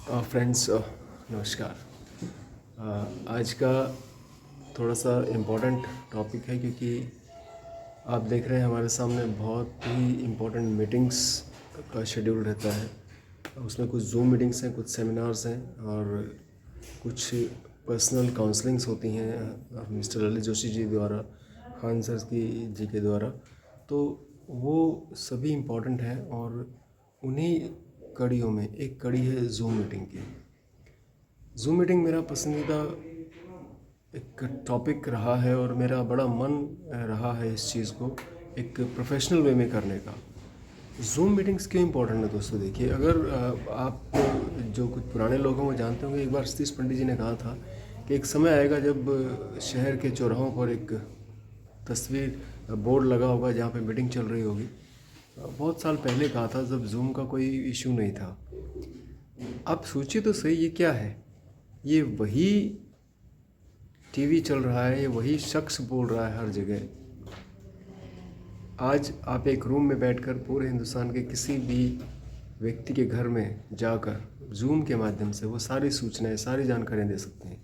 Friends, नमस्कार। आज का थोड़ा सा इम्पोर्टेंट टॉपिक है, क्योंकि आप देख रहे हैं हमारे सामने बहुत ही इम्पोर्टेंट मीटिंग्स का शेड्यूल रहता है। उसमें कुछ जूम मीटिंग्स हैं, कुछ सेमिनार्स हैं और कुछ पर्सनल काउंसलिंग्स होती हैं मिस्टर ललित जोशी जी द्वारा, खान सर जी के द्वारा। तो वो सभी इम्पोर्टेंट हैं और उन्हीं कड़ियों में एक कड़ी है जूम मीटिंग की। जूम मीटिंग मेरा पसंदीदा एक टॉपिक रहा है और मेरा बड़ा मन रहा है इस चीज़ को एक प्रोफेशनल वे में करने का। जूम मीटिंग्स क्यों इम्पोर्टेंट है दोस्तों? देखिए, अगर आप जो कुछ पुराने लोग हैं वो जानते होंगे, एक बार सतीश पंडित जी ने कहा था कि एक समय आएगा जब शहर के चौराहों पर एक तस्वीर बोर्ड लगा होगा जहाँ पे मीटिंग चल रही होगी। बहुत साल पहले कहा था, जब जूम का कोई इशू नहीं था। आप सोचिए तो सही, ये क्या है? ये वही टीवी चल रहा है, ये वही शख्स बोल रहा है हर जगह। आज आप एक रूम में बैठकर पूरे हिंदुस्तान के किसी भी व्यक्ति के घर में जाकर जूम के माध्यम से वो सारी सूचनाएं, सारी जानकारियां दे सकते हैं।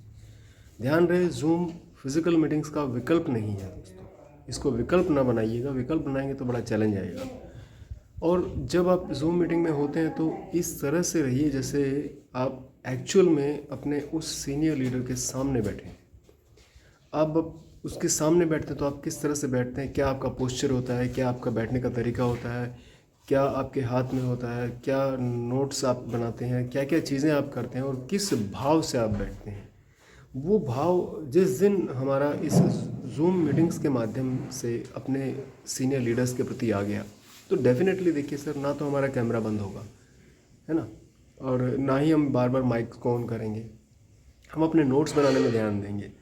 ध्यान रहे, जूम फिजिकल मीटिंग्स का विकल्प नहीं है दोस्तों। इसको विकल्प ना बनाइएगा, विकल्प बनाएंगे तो बड़ा चैलेंज आएगा। और जब आप जूम मीटिंग में होते हैं तो इस तरह से रहिए जैसे आप एक्चुअल में अपने उस सीनियर लीडर के सामने बैठे हैं। आप उसके सामने बैठते हैं तो आप किस तरह से बैठते हैं, क्या आपका पोस्चर होता है, क्या आपका बैठने का तरीका होता है, क्या आपके हाथ में होता है, क्या नोट्स आप बनाते हैं, क्या क्या चीज़ें आप करते हैं और किस भाव से आप बैठते हैं। वो भाव जिस दिन हमारा इस जूम मीटिंग्स के माध्यम से अपने सीनियर लीडर्स के प्रति आ गया, तो डेफिनेटली देखिए सर, ना तो हमारा कैमरा बंद होगा, है ना, और ना ही हम बार बार माइक को ऑन करेंगे। हम अपने नोट्स बनाने में ध्यान देंगे।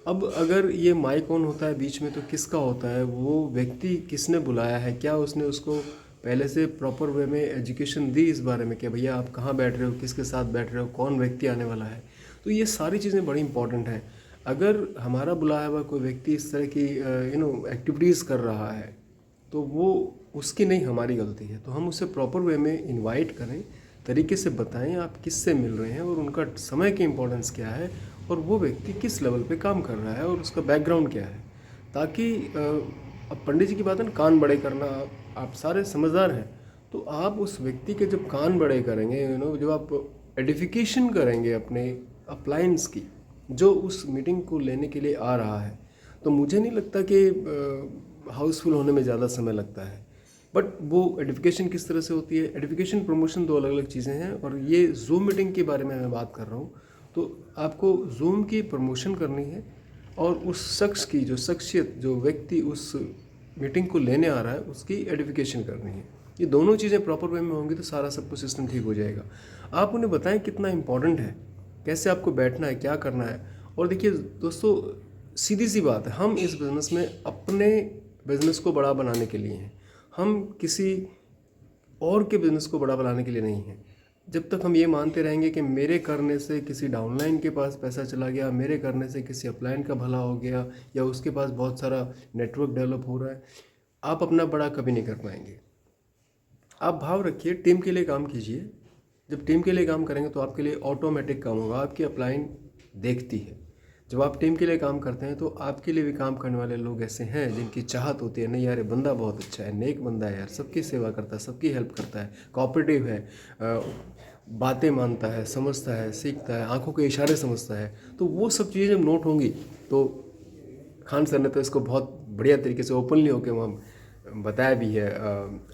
अब अगर ये माइक ऑन होता है बीच में, तो किसका होता है? वो व्यक्ति किसने बुलाया है, क्या उसने उसको पहले से प्रॉपर वे में एजुकेशन दी इस बारे में कि भैया आप कहाँ बैठ रहे हो, किसके साथ बैठ रहे हो, कौन व्यक्ति आने वाला है। तो ये सारी चीज़ें बड़ी इंपॉर्टेंट हैं। अगर हमारा बुलाया हुआ कोई व्यक्ति इस तरह की एक्टिविटीज़ कर रहा है, तो वो उसकी नहीं, हमारी गलती है। तो हम उसे प्रॉपर वे में इनवाइट करें, तरीके से बताएं आप किससे मिल रहे हैं और उनका समय की इम्पोर्टेंस क्या है और वो व्यक्ति किस लेवल पे काम कर रहा है और उसका बैकग्राउंड क्या है, ताकि अब पंडित जी की बात है ना, कान बड़े करना। आप सारे समझदार हैं, तो आप उस व्यक्ति के जब कान बड़े करेंगे, जब आप एडिफिकेशन करेंगे अपने अप्लायंस की, जो उस मीटिंग को लेने के लिए आ रहा है, तो मुझे नहीं लगता कि हाउसफुल होने में ज़्यादा समय लगता है। बट वो एडिफिकेशन किस तरह से होती है? एडिफिकेशन, प्रमोशन दो अलग अलग चीज़ें हैं। और ये जूम मीटिंग के बारे में मैं बात कर रहा हूँ, तो आपको जूम की प्रमोशन करनी है और उस शख्स की, जो शख्सियत, जो व्यक्ति उस मीटिंग को लेने आ रहा है, उसकी एडिफिकेशन करनी है। ये दोनों चीज़ें प्रॉपर वे में होंगी तो सारा सब कुछ सिस्टम ठीक हो जाएगा। आप उन्हें बताएं कितना इंपॉर्टेंट है, कैसे आपको बैठना है, क्या करना है। और देखिए दोस्तों, सीधी सी बात है, हम इस बिज़नेस में अपने बिज़नेस को बड़ा बनाने के लिए हैं, हम किसी और के बिज़नेस को बड़ा बनाने के लिए नहीं हैं। जब तक हम ये मानते रहेंगे कि मेरे करने से किसी डाउनलाइन के पास पैसा चला गया, मेरे करने से किसी अपलाइन का भला हो गया, या उसके पास बहुत सारा नेटवर्क डेवलप हो रहा है, आप अपना बड़ा कभी नहीं कर पाएंगे। आप भाव रखिए, टीम के लिए काम कीजिए। जब टीम के लिए काम करेंगे तो आपके लिए ऑटोमेटिक काम होगा, आपकी अपलाइन देखती है। जब आप टीम के लिए काम करते हैं तो आपके लिए भी काम करने वाले लोग ऐसे हैं जिनकी चाहत होती है, नहीं यार ये बंदा बहुत अच्छा है, नेक बंदा है यार, सबकी सेवा करता है, सबकी हेल्प करता है, कोऑपरेटिव है, बातें मानता है, समझता है, सीखता है, आंखों के इशारे समझता है। तो वो सब चीज़ें जब नोट होंगी, तो खान सर ने तो इसको बहुत बढ़िया तरीके से ओपनली होकर वहाँ बताया भी है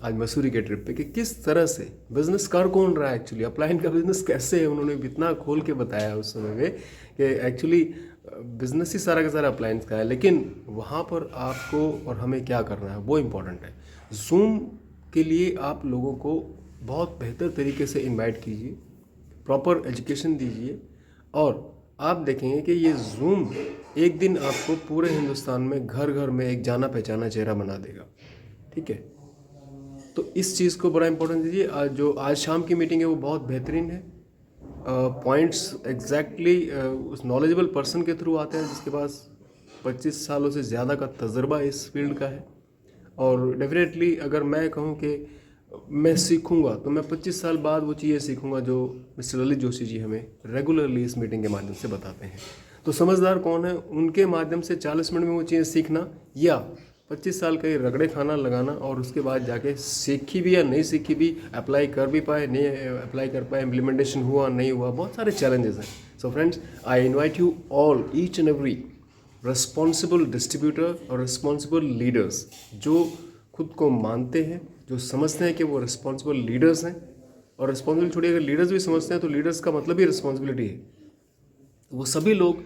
आज मसूरी के ट्रिप पे, कि किस तरह से बिज़नेस कर कौन रहा है एक्चुअली, अपलाइन का बिज़नेस कैसे है। उन्होंने इतना खोल के बताया उस समय में कि एक्चुअली बिज़नेस ही सारा का सारा अप्लायंस का है, लेकिन वहाँ पर आपको और हमें क्या करना है वो इम्पोर्टेंट है। जूम के लिए आप लोगों को बहुत बेहतर तरीके से इनवाइट कीजिए, प्रॉपर एजुकेशन दीजिए, और आप देखेंगे कि ये जूम एक दिन आपको पूरे हिंदुस्तान में घर घर में एक जाना पहचाना चेहरा बना देगा। ठीक है, तो इस चीज़ को बड़ा इंपॉर्टेंस दीजिए। आज जो आज शाम की मीटिंग है वो बहुत बेहतरीन है। पॉइंट्स एग्जैक्टली उस नॉलेजेबल पर्सन के थ्रू आते हैं जिसके पास 25 सालों से ज़्यादा का तजर्बा इस फील्ड का है। और डेफिनेटली अगर मैं कहूँ कि मैं सीखूंगा तो मैं 25 साल बाद वो चीज़ें सीखूंगा जो मिस्टर ललित जोशी जी हमें रेगुलरली इस मीटिंग के माध्यम से बताते हैं। तो समझदार कौन है? उनके माध्यम से 40 मिनट में वो चीज़ें सीखना, या 25 साल का ये रगड़े खाना लगाना और उसके बाद जाके सीखी भी या नहीं सीखी भी, अप्लाई कर भी पाए नहीं अप्लाई कर पाए, इम्प्लीमेंटेशन हुआ नहीं हुआ, बहुत सारे चैलेंजेस हैं। So friends, I invite you all, each and every responsible distributor और रिस्पॉन्सिबल लीडर्स जो खुद को मानते हैं, जो समझते हैं कि वो रिस्पॉन्सिबल लीडर्स हैं, और रिस्पॉन्सिबल छोड़िए, अगर लीडर्स भी समझते हैं तो लीडर्स का मतलब ही रिस्पॉन्सिबिलिटी है, वो सभी लोग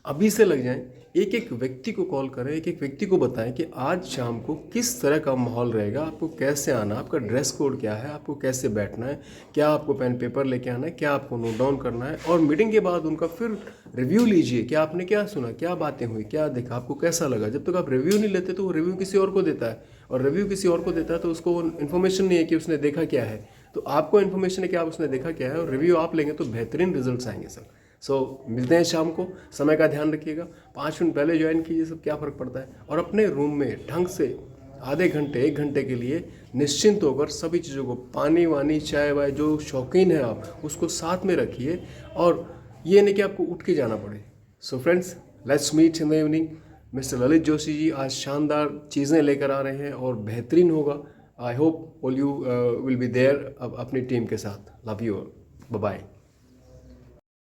अभी से लग जाएं, एक एक व्यक्ति को कॉल करें, एक एक व्यक्ति को बताएं कि आज शाम को किस तरह का माहौल रहेगा, आपको कैसे आना, आपका ड्रेस कोड क्या है, आपको कैसे बैठना है, क्या आपको पेन पेपर लेके आना है, क्या आपको नोट डाउन करना है, और मीटिंग के बाद उनका फिर रिव्यू लीजिए कि आपने क्या सुना, क्या बातें हुई, क्या देखा, आपको कैसा लगा। जब तक आप रिव्यू नहीं लेते तो वो रिव्यू किसी और को देता है, और रिव्यू किसी और को देता है तो उसको इन्फॉर्मेशन नहीं है कि उसने देखा क्या है, तो आपको इन्फॉर्मेशन है कि आप उसने देखा क्या है, और रिव्यू आप लेंगे तो बेहतरीन रिजल्ट्स आएंगे सर। सो मिलते हैं शाम को, समय का ध्यान रखिएगा, 5 मिनट पहले ज्वाइन कीजिए, सब क्या फ़र्क पड़ता है, और अपने रूम में ढंग से आधे घंटे 1 घंटे के लिए निश्चिंत होकर सभी चीज़ों को, पानी वानी चाय वाय, जो शौकीन है आप उसको साथ में रखिए, और ये नहीं कि आपको उठ के जाना पड़े। So friends, let's meet in the evening. Mister Lalit Joshi ji आज शानदार चीज़ें लेकर आ रहे हैं और बेहतरीन होगा। I hope all you will be there अपनी टीम के साथ। Love you, bye bye.